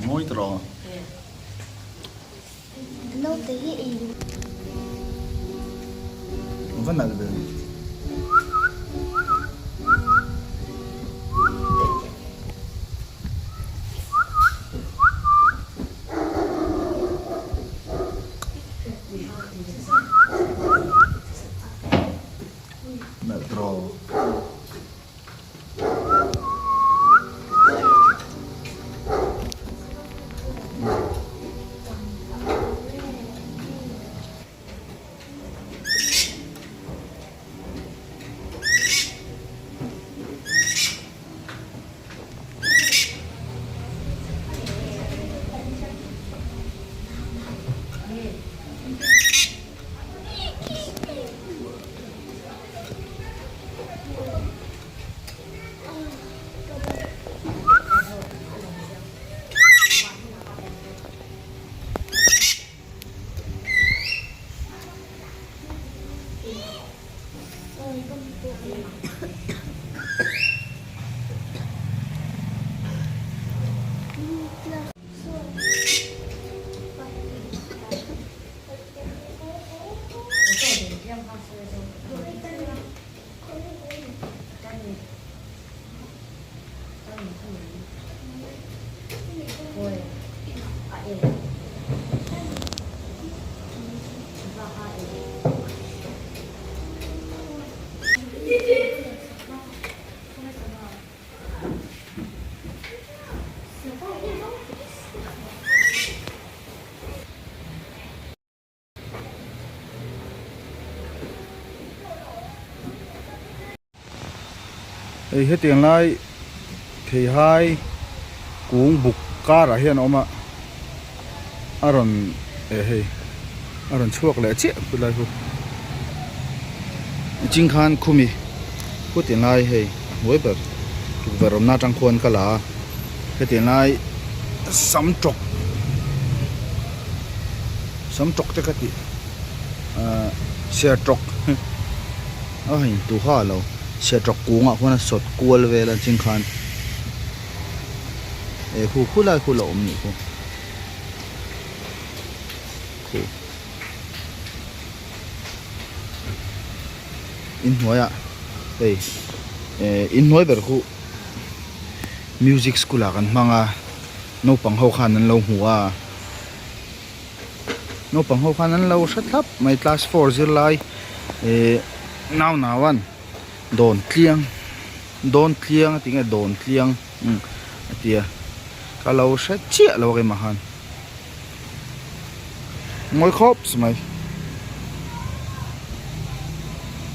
Muy tro. Lâu tới ý. Vẫn là được. Metro. Hết tiền lại thì hai cuốn bục cá ra hiện ông ạ. Aron aron chuộc lẽ chết cứ lại thôi. Chính khan kumi có tiền lại hay với bờ về rồng na trăng khuôn cả là hết tiền lại sắm trọc cho cái gì xe trọc ở hình tủ hoa lâu xe trọc cuống ạ, khoan sốt cuốn về là chính khan khu lại khu lộn nhỉ khu in hóa ạ đây in hóa về khu music school à kan manga no pang ho khan an lo hua no pang ho khan an lo sát thấp mai class 4 zir lai now nawan Dawntliang tiếng là Dawntliang tia kalau sát chia lo cái mà han ngồi khóc mày